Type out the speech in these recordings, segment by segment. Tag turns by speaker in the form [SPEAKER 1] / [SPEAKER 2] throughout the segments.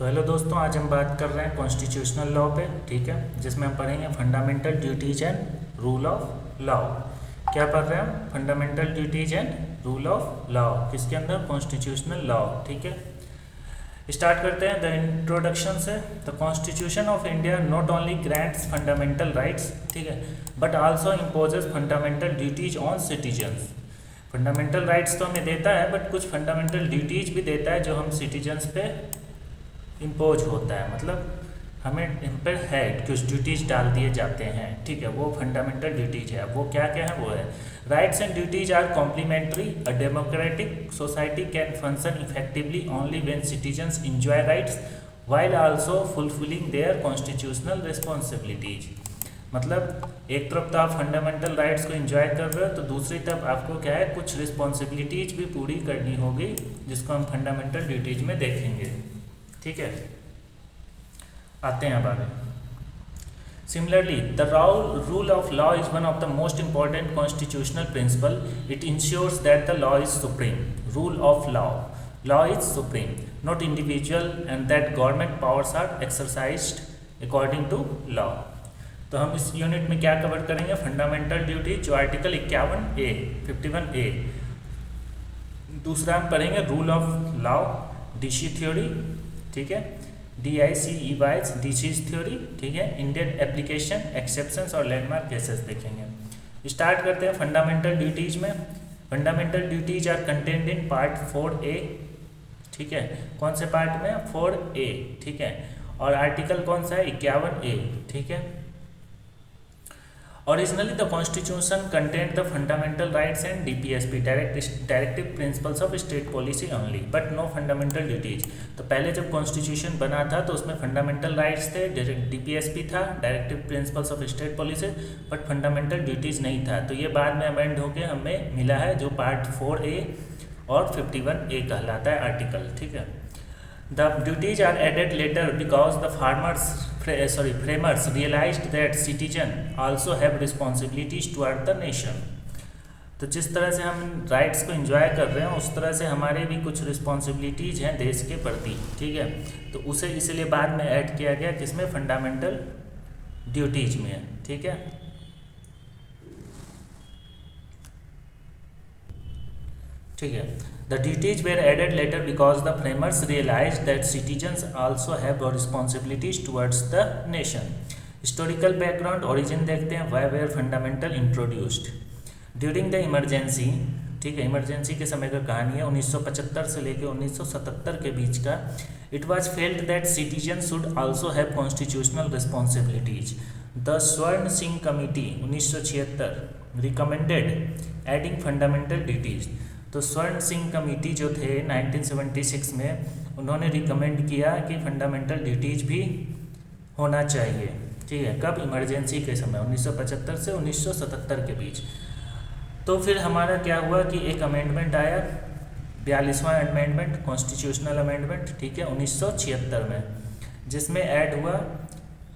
[SPEAKER 1] तो हेलो दोस्तों, आज हम बात कर रहे हैं कॉन्स्टिट्यूशनल लॉ पे। ठीक है, जिसमें हम पढ़ेंगे fundamental duties and rule of law. क्या पढ़ रहे हैं हम? Fundamental duties and rule of law, किसके अंदर? Constitutional law. ठीक है, स्टार्ट करते हैं द इंट्रोडक्शन से। The constitution of India not only grants fundamental rights, ठीक है, but also imposes fundamental duties on citizens. Fundamental rights तो हमें देता है, बट कुछ फंडामेंटल ड्यूटीज भी देता है जो हम सिटीजन्स पे इम्पोज होता है, मतलब हमें इन पर है कुछ ड्यूटीज डाल दिए जाते हैं। ठीक है, वो फंडामेंटल ड्यूटीज है। वो क्या क्या है? वो है rights and duties are complementary. A democratic society can function effectively only when citizens enjoy rights while also fulfilling their constitutional responsibilities। मतलब एक तरफ तो आप फंडामेंटल राइट्स को एंजॉय कर रहे हो, तो दूसरी तरफ आपको क्या है, कुछ रिस्पॉन्सिबिलिटीज भी पूरी करनी होगी, जिसको हम फंडामेंटल ड्यूटीज में देखेंगे। ठीक है, आते हैं अब आगे। Similarly, the rule of law is one of the most important constitutional principle. It ensures that the law is supreme. Rule of law. Law is supreme, not individual, and that government powers are exercised according to law. तो हम इस unit में क्या cover करेंगे? Fundamental duty, जो article 51A 51A। दूसरा हम पढ़ेंगे rule of law, Dicey theory. ठीक है, DICEY डीसीज थ्योरी। ठीक है, इंडियन एप्लीकेशन, एक्सेप्शंस और लैंडमार्क केसेस देखेंगे। स्टार्ट करते हैं फंडामेंटल ड्यूटीज में। Fundamental duties are content in part 4A। ठीक है, कौन से पार्ट में? 4A। ठीक है, और आर्टिकल कौन सा है? 51A। ठीक है, Originally, the Constitution contained the fundamental rights and DPSP, directive principles of state policy only, but no fundamental duties। तो पहले जब कॉन्स्टिट्यूशन बना था तो उसमें फंडामेंटल राइट्स थे, DPSP था, directive principles of state policy, but fundamental duties नहीं था। तो ये बाद में अमेंड होकर हमें मिला है, जो पार्ट 4A और 51A कहलाता है आर्टिकल। ठीक है, The duties are added later because the framers realized that citizens also have responsibilities toward the nation। तो जिस तरह से हम राइट्स को एंजॉय कर रहे हैं, उस तरह से हमारे भी कुछ रिस्पॉन्सिबिलिटीज़ हैं देश के प्रति। ठीक है, तो उसे इसलिए बाद में ऐड किया गया, किसमें? फंडामेंटल ड्यूटीज में। ठीक है, ठीक है, The duties were added later because the framers realized that citizens also have responsibilities towards the nation। Historical background, origin देखते हैं। Why were fundamental introduced? During the emergency, ठीक है, इमरजेंसी के समय का कहानी है, 1975 से लेकर 1977 के बीच का। It was felt that citizens should also have constitutional responsibilities। The स्वर्ण Singh committee 1976 recommended adding fundamental duties। तो स्वर्ण सिंह कमेटी जो थे 1976 में, उन्होंने रिकमेंड किया कि फंडामेंटल ड्यूटीज भी होना चाहिए। ठीक है, कब? इमरजेंसी के समय, 1975 से 1977 के बीच। तो फिर हमारा क्या हुआ कि एक अमेंडमेंट आया, 42वां अमेंडमेंट, कॉन्स्टिट्यूशनल अमेंडमेंट। ठीक है, 1976 में, जिसमें ऐड हुआ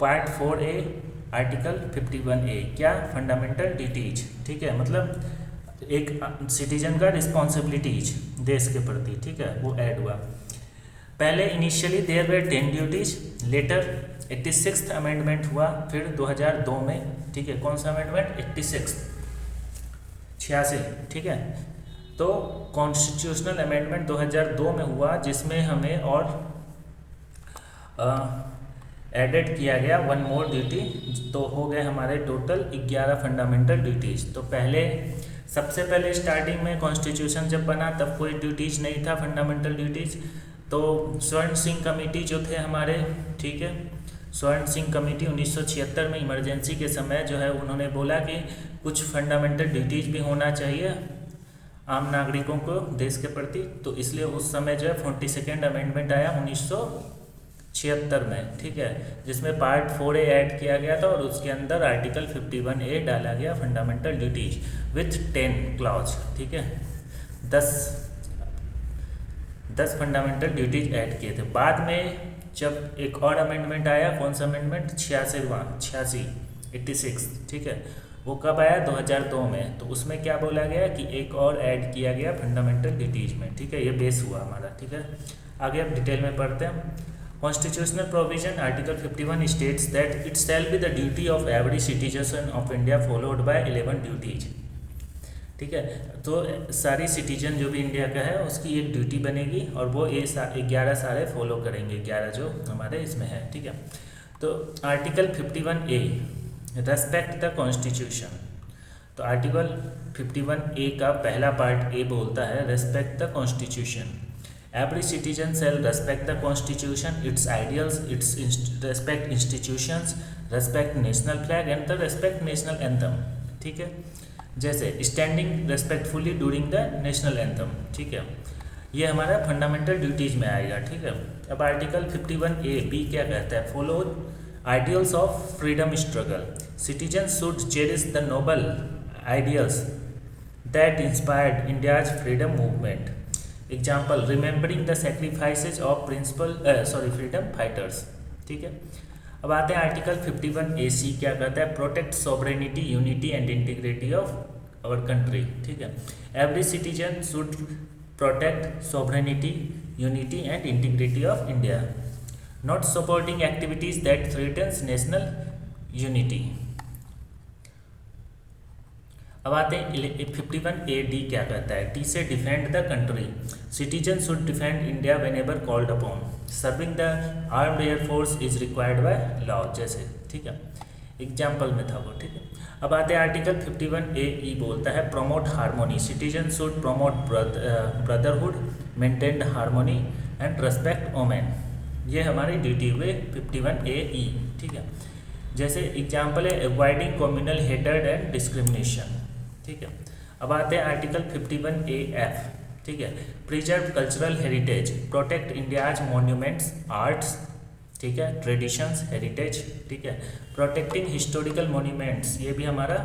[SPEAKER 1] पार्ट 4A आर्टिकल 51A। क्या? Fundamental duties. ठीक है, मतलब एक सिटीजन का रिस्पॉन्सिबिलिटीज देश के प्रति। ठीक है, वो ऐड हुआ। पहले initially there were 10 duties, later 86th amendment हुआ फिर 2002 में। ठीक है, कौन सा अमेंडमेंट? 86। ठीक है, तो कॉन्स्टिट्यूशनल अमेंडमेंट 2002 में हुआ, जिसमें हमें और एडेड किया गया 1 मोर ड्यूटी। तो हो गए हमारे टोटल 11 फंडामेंटल ड्यूटीज। तो पहले सबसे पहले स्टार्टिंग में कॉन्स्टिट्यूशन जब बना तब कोई ड्यूटीज नहीं था, फंडामेंटल ड्यूटीज। तो स्वर्ण सिंह कमेटी जो थे हमारे, ठीक है, स्वर्ण सिंह कमेटी 1976 में इमरजेंसी के समय जो है, उन्होंने बोला कि कुछ फंडामेंटल ड्यूटीज भी होना चाहिए आम नागरिकों को देश के प्रति। तो इसलिए उस समय जो है 42nd अमेंडमेंट आया 1976 में। ठीक है, जिसमें पार्ट 4A ऐड किया गया था और उसके अंदर आर्टिकल 51A डाला गया, फंडामेंटल ड्यूटीज विथ 10 क्लॉज। ठीक है, 10 फंडामेंटल ड्यूटीज ऐड किए थे। बाद में जब एक और अमेंडमेंट आया, कौन सा अमेंडमेंट? 86। ठीक है, वो कब आया? 2002 में। तो उसमें क्या बोला गया कि एक और ऐड किया गया फंडामेंटल ड्यूटीज में। ठीक है, ये बेस हुआ हमारा। ठीक है, आगे अब डिटेल में पढ़ते हैं। Constitutional provision Article 51 states that it shall be the duty of every citizen of India followed by 11 duties. ठीक है, तो सारी सिटीजन जो भी इंडिया का है उसकी एक ड्यूटी बनेगी और वो ये 11 सारे फॉलो करेंगे, 11 जो हमारे इसमें है। ठीक है, तो article 51A respect the constitution. तो आर्टिकल 51A का पहला पार्ट ए बोलता है respect the constitution. Every citizen shall respect the constitution, its ideals, respect institutions, respect national flag and the respect national anthem। ठीक है, जैसे standing respectfully during the national anthem. ठीक है, ये हमारा फंडामेंटल ड्यूटीज में आएगा। ठीक है, अब आर्टिकल 51A बी क्या कहता है, follow ideals of freedom struggle. Citizen should cherish the noble ideals that inspired India's freedom movement. Example remembering the sacrifices of freedom fighters. ठीक है, अब आते हैं आर्टिकल 51AC क्या कहता है, protect sovereignty unity and integrity of our country. ठीक है, every citizen should protect sovereignty unity and integrity of India, not supporting activities that threatens national unity. अब आते हैं 51AD क्या कहता है, टी से defend the country. Citizen should defend India whenever called upon, serving the armed air force is required by law. जैसे ठीक है, एग्जाम्पल में था वो। ठीक है, अब आते हैं आर्टिकल 51AE बोलता है promote harmony. Citizen should promote brotherhood, maintain harmony and respect women. ये हमारी ड्यूटी हुए 51AE। ठीक है, जैसे एग्जाम्पल है avoiding communal hated and discrimination. ठीक है, अब आते हैं आर्टिकल 51AF। ठीक है, preserve cultural heritage, protect India's monuments arts. ठीक है, ट्रेडिशंस हेरिटेज। ठीक है, प्रोटेक्टिंग हिस्टोरिकल मॉन्यूमेंट्स, ये भी हमारा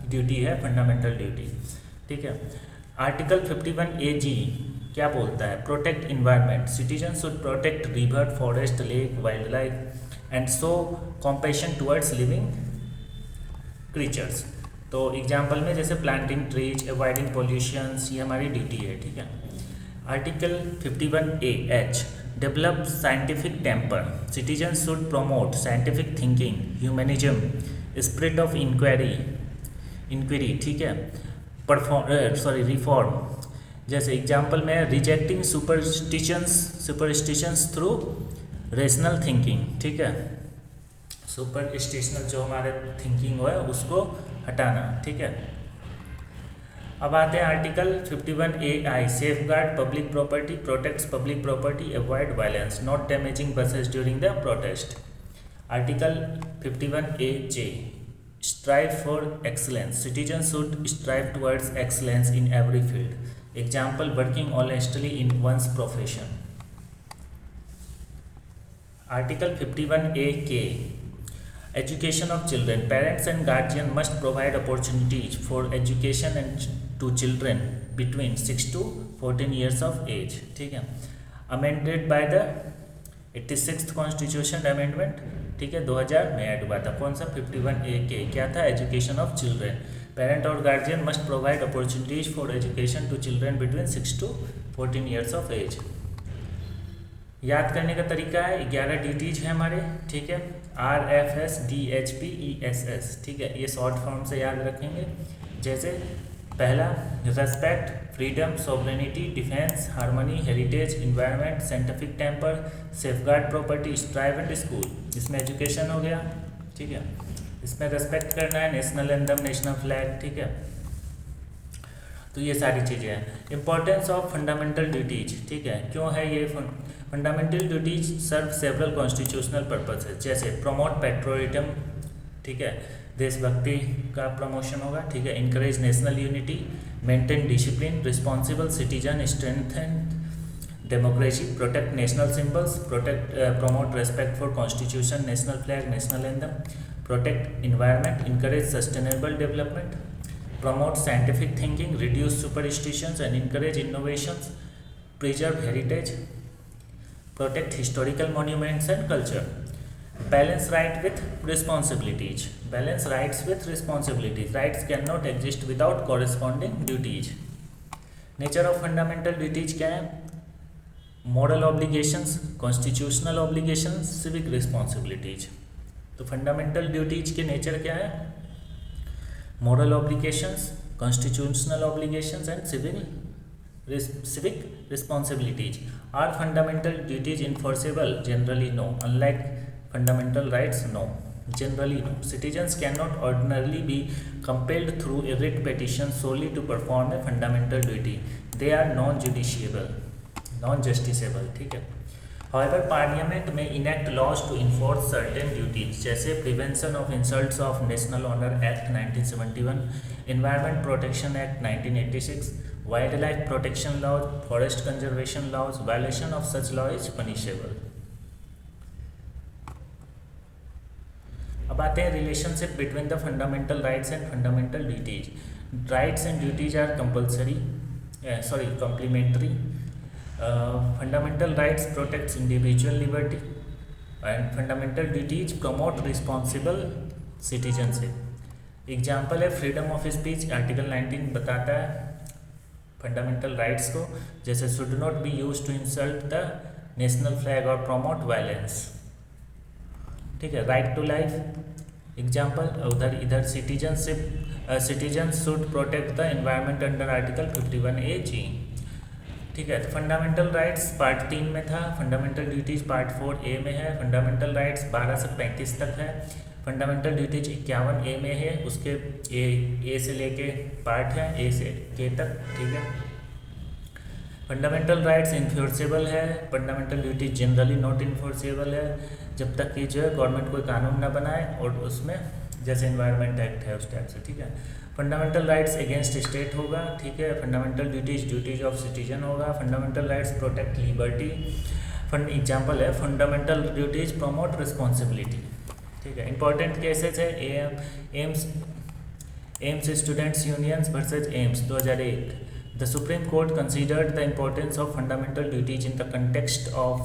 [SPEAKER 1] ड्यूटी है, फंडामेंटल ड्यूटी। ठीक है, आर्टिकल 51AG क्या बोलता है, protect environment. Citizen should protect river, forest, lake, wild life and show compassion towards living creatures. तो एग्जाम्पल में जैसे प्लांटिंग ट्रीज, अवॉइडिंग पॉल्यूशंस, ये हमारी ड्यूटी है। ठीक है, article 51AH develop scientific temper. Citizen should promote scientific thinking, humanism, spirit of inquiry. ठीक है, रिफॉर्म। जैसे एग्जाम्पल में rejecting superstitions through rational thinking. ठीक है, सुपरस्टिशनल जो हमारे थिंकिंग हो है उसको हटाना। ठीक है, अब आते हैं article 51AI safeguard public property, protects public property, avoid violence, not damaging buses during the protest. Article 51AJ strive for excellence. Citizen should strive towards excellence in every field. Example working honestly in one's profession. Article 51AK Education of children. Parents and guardians must provide opportunities for education and to children between 6 to 14 years of age. ठीक है, amended by the 86th Constitution Amendment। ठीक है, 2000 में add हुआ था। कौन सा, 51AK क्या था, एजुकेशन ऑफ चिल्ड्रेन। पेरेंट और guardian must provide opportunities for education to children between 6 to 14 years of age। याद करने का तरीका है, 11 ड्यूटीज है हमारे। ठीक है, RFSDHPESS। ठीक है, ये शॉर्ट फॉर्म से याद रखेंगे। जैसे पहला respect, freedom, sovereignty, defence, harmony, heritage, environment, scientific temper, safeguard property, strive and school. इसमें एजुकेशन हो गया। ठीक है, इसमें रेस्पेक्ट करना है, नेशनल एंथम, नेशनल फ्लैग। ठीक है, तो ये सारी चीज़ें हैं। Importance of fundamental duties. ठीक है, क्यों है ये फंडामेंटल ड्यूटीज सर्व सेवरल कॉन्स्टिट्यूशनल पर्पसेस। जैसे प्रमोट पेट्रोलिज्म। ठीक है, देशभक्ति का प्रमोशन होगा। ठीक है, encourage national unity, maintain discipline, responsible citizen, strengthen democracy, protect national symbols, promote respect for constitution, national flag, national anthem, protect environment, encourage sustainable development, promote scientific thinking, reduce superstitions and encourage innovations, preserve heritage, protect historical monuments and culture, balance right with responsibilities, balance rights with responsibilities, rights cannot exist without corresponding duties। Nature of fundamental duties क्या है, moral obligations, constitutional obligations, civic responsibilities. तो fundamental duties के nature क्या है? Moral obligations, constitutional obligations and civic responsibilities. Are fundamental duties enforceable? Generally no. Unlike fundamental rights, no. Generally no. Citizens cannot ordinarily be compelled through a writ petition solely to perform a fundamental duty. They are non-justiciable. ठीक है। However, Parliament may enact laws to enforce certain duties, जैसे Prevention of Insults of National Honor Act 1971, Environment Protection Act 1986, Wildlife Protection Laws, Forest Conservation Laws. Violation of such law is punishable. अब आते हैं relationship between the fundamental rights and fundamental duties. Rights and duties are complementary. Fundamental rights protects individual liberty and fundamental duties promote responsible citizenship. Example है freedom of speech, article 19 बताता है fundamental rights को, जैसे should not be use to insult the national flag और promote violence. ठीक है। Right to life example, इधर citizen should protect the environment under article 51A(g). ठीक है। तो फंडामेंटल राइट्स पार्ट 3 में था, फंडामेंटल ड्यूटीज पार्ट 4A में है। फंडामेंटल राइट्स 12 से 35 तक है, फंडामेंटल ड्यूटीज 51A में है, उसके ए से लेके पार्ट है ए से के तक। ठीक है। फंडामेंटल राइट्स इन्फोर्सेबल है, fundamental duties generally not enforceable है, जब तक कि जो है गवर्नमेंट कोई कानून ना बनाए और उसमें जैसे एनवायरनमेंट एक्ट है उस टाइप से। ठीक है। फंडामेंटल राइट्स अगेंस्ट स्टेट होगा। ठीक है। फंडामेंटल ड्यूटीज ऑफ सिटीजन होगा। Fundamental rights protect liberty. Example है फंडामेंटल ड्यूटीज प्रमोट रिस्पॉन्सिबिलिटी। ठीक है। इंपॉर्टेंट केसेस है AIIMS students unions versus AIIMS 2001। The supreme court considered the importance of fundamental duties in the context of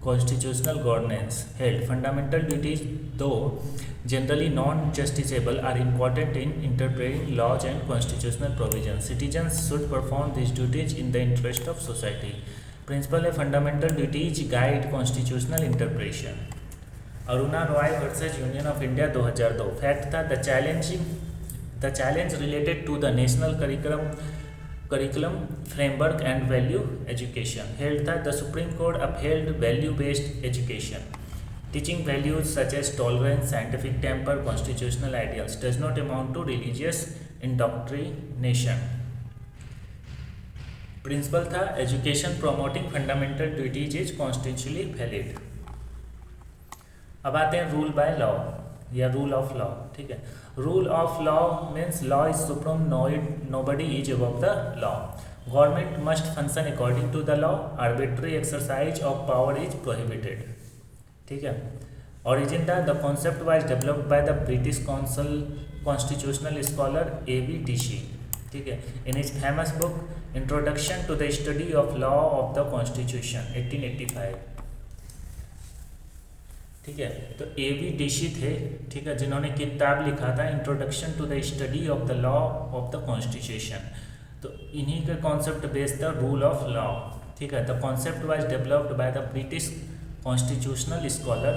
[SPEAKER 1] constitutional governance. Held fundamental duties, though generally non-justiciable, are important in interpreting laws and constitutional provisions. Citizens should perform these duties in the interest of society. Principle है fundamental duties guide constitutional interpretation. Aruna Roy versus union of India 2002। Fact था the challenge related to the national curriculum framework and value education. Held that the Supreme Court upheld value-based education. Teaching values such as tolerance, scientific temper, constitutional ideals does not amount to religious indoctrination. Principle था education promoting fundamental duties is constitutionally valid. अब आते हैं rule by law या rule of law. ठीक है। Rule of law means law is supreme, nobody is above the law. Government must function according to the law. Arbitrary exercise of power is prohibited. ठीक है। Origin the concept was developed by the British constitutional scholar A.V. Dicey। ठीक है। In his famous book introduction to the study of law of the constitution 1885। ठीक है। तो A.V. Dicey थे, ठीक है, जिन्होंने किताब लिखा था introduction to the study of the law of the constitution. तो इन्हीं के concept based the rule of law. ठीक है। The concept was developed by the British constitutional scholar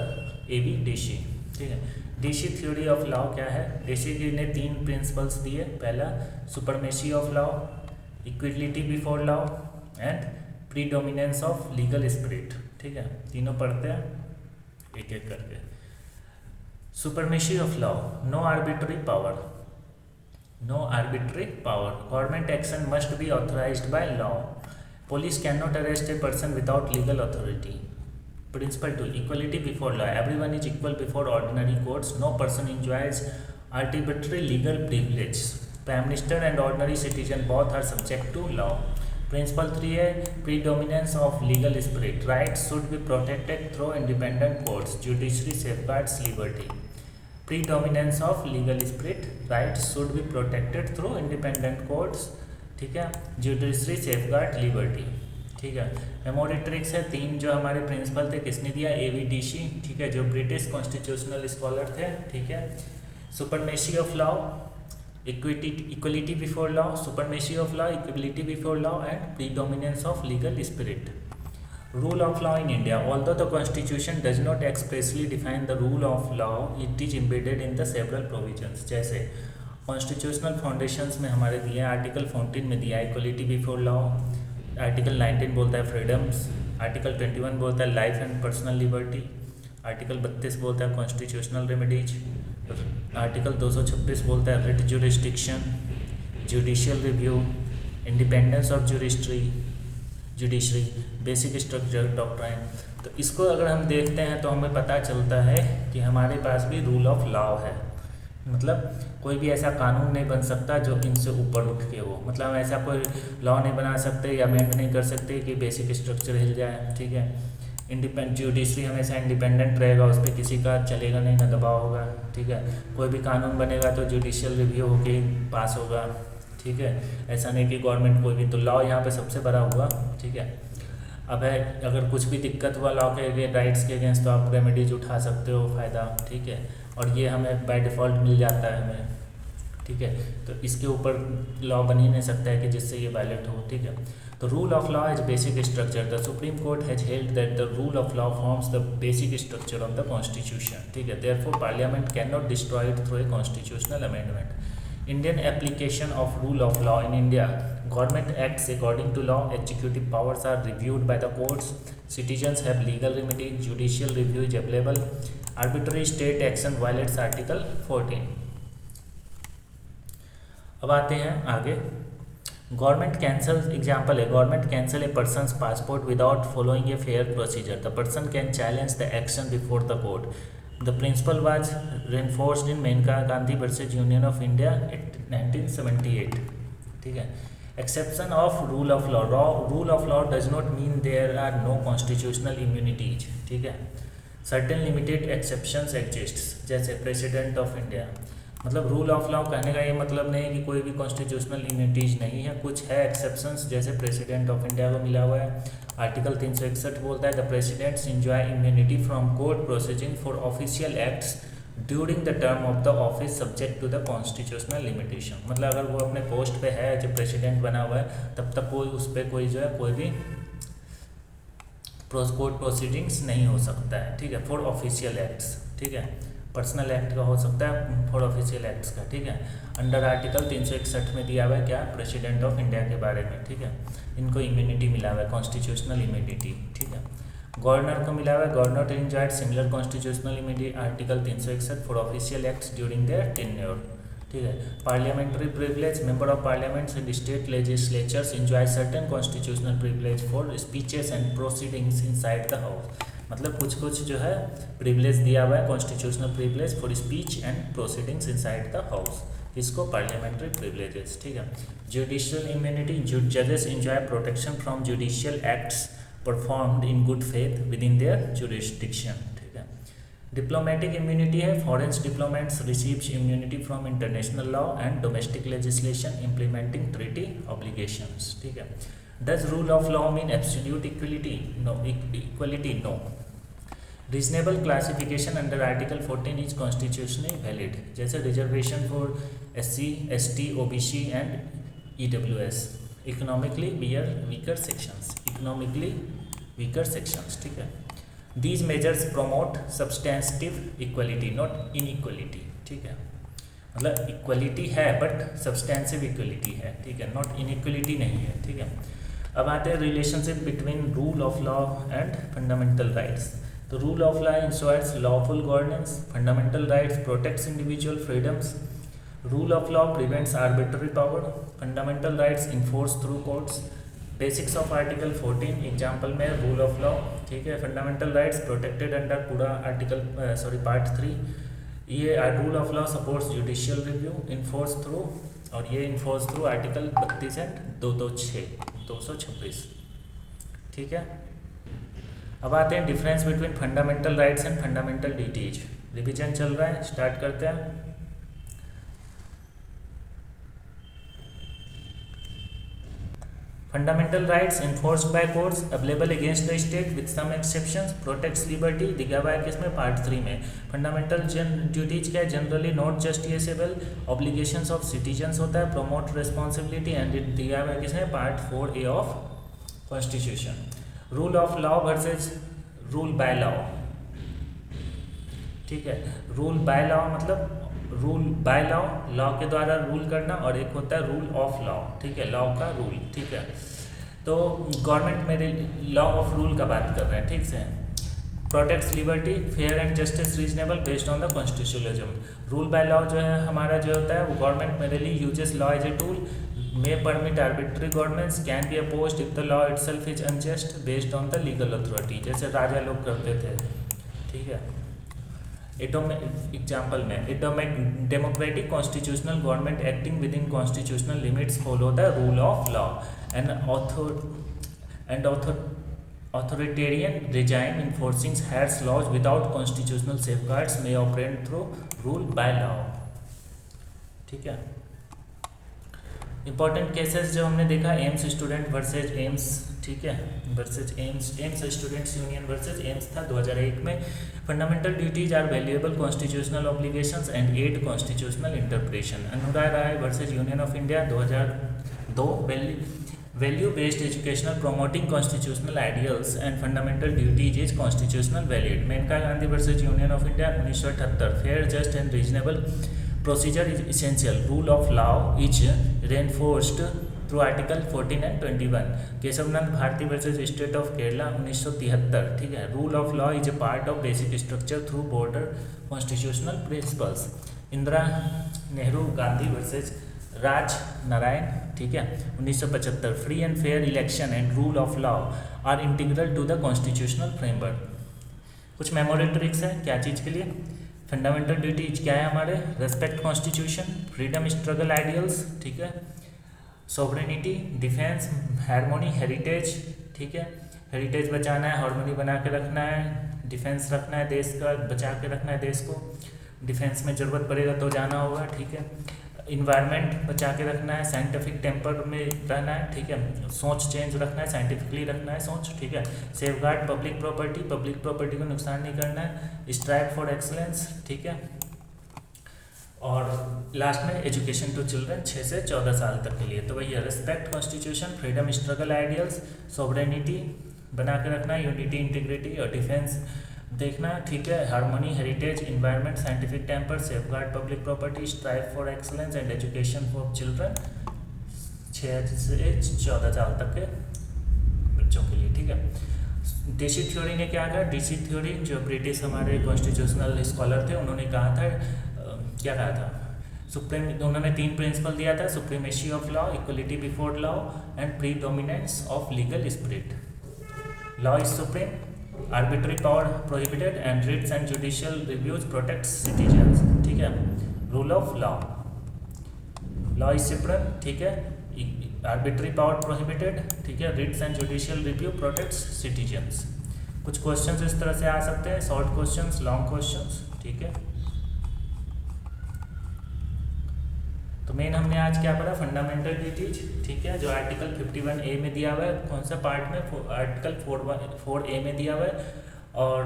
[SPEAKER 1] A.V. Dicey। ठीक है। Dicey थ्योरी ऑफ लॉ क्या है? Dicey जी ने 3 प्रिंसिपल्स दिए। पहला supremacy of law, equality before law and predominance of legal spirit. ठीक है। तीनों पढ़ते हैं एक एक करके। Supremacy of law, no arbitrary power. Government action must be authorised by law. Police can not arrest a person without legal authority. Principle 2, equality before law, everyone is equal before ordinary courts, no person enjoys arbitrary legal privilege. Prime minister and ordinary citizen both are subject to law. Principle 3 है predominance of legal spirit, rights should be protected through independent courts, judiciary safeguards liberty. Predominance of legal spirit, rights should be protected through independent courts. ठीक है। Judiciary safeguard liberty. ठीक है। Memory tricks है 3 जो हमारे principal थे, किसने दिया? A.V. Dicey। ठीक है, जो ब्रिटिश कॉन्स्टिट्यूशनल स्कॉलर थे। ठीक है। Supremacy of law, equality before law, supremacy of law, equality before law and predominance of legal spirit. Rule of law in India. Although the constitution does not expressly define the rule of law, it is embedded in the several provisions. जैसे constitutional foundations में हमारे दिए हैं, article 14 में दिया है equality before law, article 19 बोलता है फ्रीडम्स, आर्टिकल 21 बोलता है life and personal liberty, article 32 बोलता है कॉन्स्टिट्यूशनल रेमेडीज, आर्टिकल 226 बोलता है writ jurisdiction, judicial review, independence of judiciary, basic structure doctrine. तो इसको अगर हम देखते हैं तो हमें पता चलता है कि हमारे पास भी रूल ऑफ लॉ है, मतलब कोई भी ऐसा कानून नहीं बन सकता जो इनसे ऊपर उठ के हो, मतलब हम ऐसा कोई लॉ नहीं बना सकते या अमेंड नहीं कर सकते कि बेसिक स्ट्रक्चर हिल जाए, ठीक है। जुडिशरी हमेशा इंडिपेंडेंट रहेगा, उस पर किसी का चलेगा नहीं, ना दबाव होगा, ठीक है। कोई भी कानून बनेगा तो जुडिशियल रिव्यू होके पास होगा, ठीक है। ऐसा नहीं कि गवर्नमेंट कोई भी, तो लॉ यहाँ पे सबसे बड़ा हुआ, ठीक है। अब है अगर कुछ भी दिक्कत हुआ लॉ के राइट्स के अगेंस्ट तो आप रेमेडीज उठा सकते हो, फ़ायदा, ठीक है। और ये हमें बाय डिफ़ॉल्ट मिल जाता है हमें, ठीक है। तो इसके ऊपर लॉ बन ही नहीं सकता है कि जिससे ये वायलेट हो, ठीक है। तो rule of law is basic structure. The supreme court has held that the rule of law forms the basic structure of the constitution, ठीक है। Therefore parliament can not destroy it through a constitutional amendment. Indian application of rule of law in India. Government acts according to law. Executive powers are reviewed by the courts. Citizens have legal remedy. Judicial review is available. Arbitrary state action violates Article 14. अब आते हैं आगे। Government cancel, example है, government cancel A person's passport without following a fair procedure. The person can challenge the action before the court. The principle was reinforced in Menka Gandhi versus Union of India at 1978, ठीक है। Exception of rule of law. Rule of law does not mean there are no constitutional immunities, ठीक है। Certain limited exceptions exists, जैसे President of India, मतलब rule of law कहने का ये मतलब नहीं है कि कोई भी कॉन्स्टिट्यूशनल इम्यूनिटीज नहीं है, कुछ है एक्सेप्शंस, जैसे प्रेसिडेंट ऑफ इंडिया को मिला हुआ है। आर्टिकल 361 बोलता है the presidents enjoy immunity from court proceeding for official acts during the term of the office subject to the constitutional limitation. मतलब अगर वो अपने पोस्ट पे है, जो प्रेसिडेंट बना हुआ है, तब तक कोई उस पर कोई जो है कोई भी कोर्ट प्रोसीडिंग्स नहीं हो सकता है, ठीक है, फॉर ऑफिशियल एक्ट्स, ठीक है। पर्सनल एक्ट का हो सकता है, फॉर ऑफिशियल एक्ट्स का, ठीक है। अंडर आर्टिकल 361 में दिया हुआ है क्या, प्रेसिडेंट ऑफ इंडिया के बारे में, ठीक है। इनको इम्यूनिटी मिला हुआ है, कॉन्स्टिट्यूशनल इम्यूनिटी, ठीक है। गवर्नर को मिला हुआ है, governor enjoyed similar constitutional immunity, article 361 for official acts during their tenure, ठीक है। Parliamentary privilege, member of parliaments and state legislatures enjoy certain constitutional privilege for speeches and proceedings inside the house. मतलब कुछ कुछ जो है privilege दिया हुआ है, constitutional privilege for speech and proceedings inside the house, इसको पार्लियामेंट्री प्रिविलेजेस, ठीक है। जुडिशियल इम्यूनिटी, जजेस enjoy protection from judicial acts performed in good faith with in their jurisdiction, ठीक है। डिप्लोमेटिक इम्यूनिटी है, foreign diplomats receives immunity from international law and domestic legislation implementing treaty obligations, ठीक है। Does rule of law mean absolute equality? No. Equality? No. Reasonable classification under Article 14 is constitutionally valid. जैसे reservation for SC, ST, OBC and EWS, economically weaker sections, economically weaker sections, ठीक है। These measures promote substantive equality, not inequality, ठीक है। मतलब equality है but substantive equality है, ठीक है, नॉट इनइक्वलिटी नहीं है, ठीक है। अब आते हैं relationship between rule of law and fundamental rights. तो rule of law ensures lawful governance, fundamental rights protects individual freedoms, rule of law prevents arbitrary power, fundamental rights enforce through courts. Basics of article 14 example में rule of law, ठीक है। Fundamental rights protected under पूरा article part 3। ये rule of law supports judicial review enforce through, और ये enforce through article 32 and 226, ठीक है। अब आते हैं difference between fundamental rights and fundamental duties. Revision चल रहा है, स्टार्ट करते हैं। Fundamental rights enforced by courts available against the state with some exceptions, protects liberty, दिया हुआ है किसमें, पार्ट 3 में। फंडामेंटल ड्यूटीज क्या है, generally not justiciable, obligations of citizens होता है, प्रोमोट रिस्पॉन्सिबिलिटी एंड दिया हुआ है किसमें, part 4A of constitution. Rule of law versus rule by law, ठीक है। रूल बाय लॉ मतलब रूल बाय लॉ, लॉ के द्वारा रूल करना, और एक होता है रूल ऑफ लॉ, ठीक है, लॉ का रूल, ठीक है। तो गवर्नमेंट में लॉ ऑफ रूल का बात कर रहे हैं, ठीक से। Protects liberty, fair and justice, reasonable based on the constitutionalism. Rule by law जो है हमारा जो होता है वो government mainly uses law as a tool, may permit arbitrary governments, can be opposed if the law itself is unjust based on the legal authority, जैसे राजा लोग करते थे, ठीक है। एग्जाम्पल में democratic constitutional government acting with in constitutional limits follow the rule of law, and authoritarian regime enforcing harsh laws without constitutional safeguards may operate through rule by law, ठीक है। Important cases जो हमने देखा, AIIMS student versus AIIMS, ठीक है, versus AIIMS students union versus AIIMS था 2001 में। Fundamental duties are valuable constitutional obligations and aid constitutional interpretation. Anurag Rai versus union of India 2002, value based educational promoting constitutional ideals and fundamental duties is constitutional valid. Menaka Gandhi versus union of India 1978, fair just and reasonable procedure is essential, rule of law is reinforced through article 14 and 21। Kesavananda Bharati versus State of Kerala 1973, ठीक है, rule of law is a part of basic structure through border constitutional principles. Indira Nehru Gandhi versus Raj Narayan, ठीक है, 1975, free and fair election and rule of law are integral to the constitutional framework. कुछ memory tricks है, क्या चीज़ के लिए? Fundamental duties क्या है हमारे? Respect constitution, freedom struggle ideals, ठीक है, सोवरेनिटी, डिफेंस, हारमोनी, हेरिटेज, ठीक है, हेरिटेज बचाना है, हारमोनी बना के रखना है, डिफेंस रखना है देश का, बचा के रखना है देश को, डिफेंस में ज़रूरत पड़ेगा तो जाना होगा, ठीक है, इन्वायरमेंट बचा के रखना है, साइंटिफिक टेम्पर में रहना है, ठीक है, सोच चेंज रखना है, साइंटिफिकली रखना है सोच, ठीक है, सेफगार्ड पब्लिक प्रॉपर्टी को नुकसान नहीं करना है, स्ट्राइव फॉर एक्सलेंस, ठीक है, और लास्ट में एजुकेशन टू चिल्ड्रन 6 से 14 साल तक के लिए। तो वही है, respect constitution, freedom struggle ideals, sovereignty बना के रखना है, यूनिटी इंटीग्रिटी और डिफेंस देखना, ठीक है, harmony, heritage, environment, scientific temper, safeguard public property, strive for excellence and education for children 6 से 14 साल तक के बच्चों के लिए, ठीक है। डीसी थ्योरी ने क्या कहा? डीसी थ्योरी जो ब्रिटिश हमारे कॉन्स्टिट्यूशनल स्कॉलर थे, उन्होंने कहा था, क्या कहा था? उन्होंने 3 प्रिंसिपल दिया था, supremacy of law, equality before law and predominance of legal spirit. Law is supreme, arbitrary power prohibited and writs and judicial reviews protects citizens, ठीक है। Rule of law, law is supreme, ठीक है, arbitrary power prohibited, ठीक है, writs and judicial review protects citizens. कुछ questions इस तरह से आ सकते हैं, शॉर्ट क्वेश्चंस, लॉन्ग क्वेश्चंस, ठीक है। तो मेन हमने आज क्या पढ़ा? फंडामेंटल ड्यूटीज, ठीक है, जो आर्टिकल 51A में दिया हुआ है, कौन सा पार्ट में? आर्टिकल 4A में दिया हुआ है। और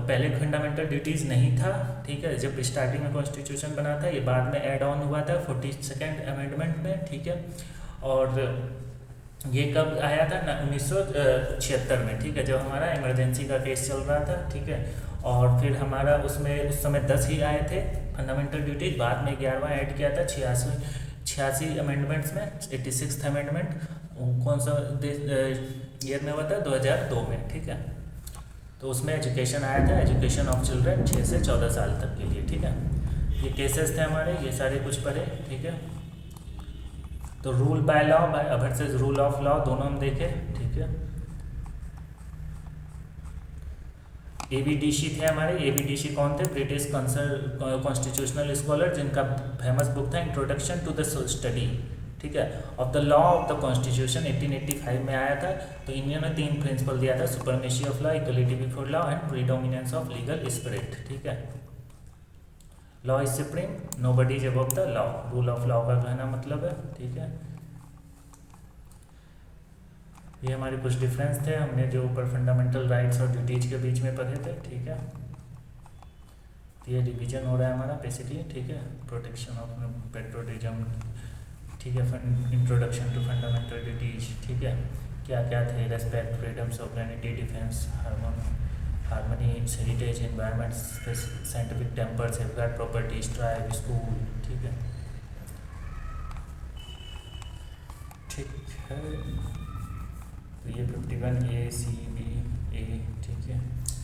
[SPEAKER 1] पहले फंडामेंटल ड्यूटीज़ नहीं था, ठीक है, जब स्टार्टिंग में कॉन्स्टिट्यूशन बना था, ये बाद में ऐड ऑन हुआ था 42nd अमेंडमेंट में, ठीक है। और ये कब आया था? 1976 में, ठीक है, जब हमारा इमरजेंसी का केस चल रहा था, ठीक है। और फिर हमारा उसमें उस समय 10 ही आए थे फंडामेंटल ड्यूटीज, बाद में 11वां ऐड किया था 86 अमेंडमेंट्स में। 86th अमेंडमेंट कौन सा ईयर में हुआ था? 2002 में, ठीक है। तो उसमें एजुकेशन आया था, एजुकेशन ऑफ चिल्ड्रन 6 से 14 साल तक के लिए, ठीक है। ये केसेस थे हमारे, ये सारे कुछ पढ़े, ठीक है। तो rule by law versus rule of law दोनों हम देखे, ठीक है। एबीडीसी थे हमारे, एबीडीसी कौन थे? ब्रिटिश कॉन्स्टिट्यूशनल स्कॉलर, जिनका फेमस बुक था इंट्रोडक्शन टू द स्टडी, ठीक है, of the law of the constitution 1885 में आया था। तो इन्होंने 3 प्रिंसिपल दिया था, supremacy of law, equality before law and predominance of legal spirit, ठीक है। Law is supreme, nobody is above the law, rule of law का कहना मतलब है, ठीक है। ये हमारे कुछ डिफरेंस थे, हमने जो ऊपर फंडामेंटल राइट्स और ड्यूटीज के बीच में पढ़े थे, ठीक है। ये रिवीजन हो रहा है हमारा बेसिकली, ठीक है, प्रोटेक्शन ऑफ पेट्रोटिज्म, ठीक है, इंट्रोडक्शन टू फंडामेंटल ड्यूटीज, ठीक है, क्या क्या थे? Respect, freedom, sovereignty, defence, harmony, heritage, environment, scientific temper, safeguard property, tribe, school. ठीक है, ठीक है। तो ये 51 ए सी बी ए, ठीक है।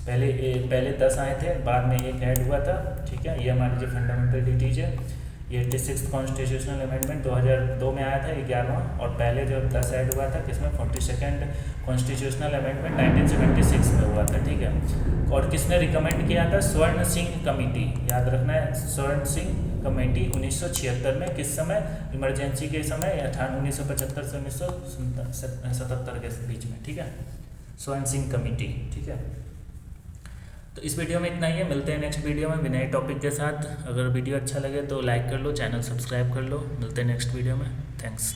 [SPEAKER 1] पहले 10 आए थे, बाद में एक ऐड हुआ था। ठीक है, ये हमारी जो फंडामेंटल ड्यूटीज है, ये 86 कॉन्स्टिट्यूशनल अमेंडमेंट 2002 में आया था 11वां, और पहले जो 10 ऐड हुआ था किसमें, 42nd कॉन्स्टिट्यूशनल अमेंडमेंट 1976 में हुआ था। ठीक है, और किसने रिकमेंड किया था? स्वर्ण सिंह कमेटी, याद रखना है, स्वर्ण सिंह कमेटी 1976 में, किस समय? इमरजेंसी के समय, 1975 से 1977 के बीच में। ठीक है, स्वर्ण सिंह कमेटी। ठीक है, तो इस वीडियो में इतना ही है, मिलते हैं नेक्स्ट वीडियो में भी नए टॉपिक के साथ। अगर वीडियो अच्छा लगे तो लाइक कर लो, चैनल सब्सक्राइब कर लो। मिलते हैं नेक्स्ट वीडियो में, थैंक्स।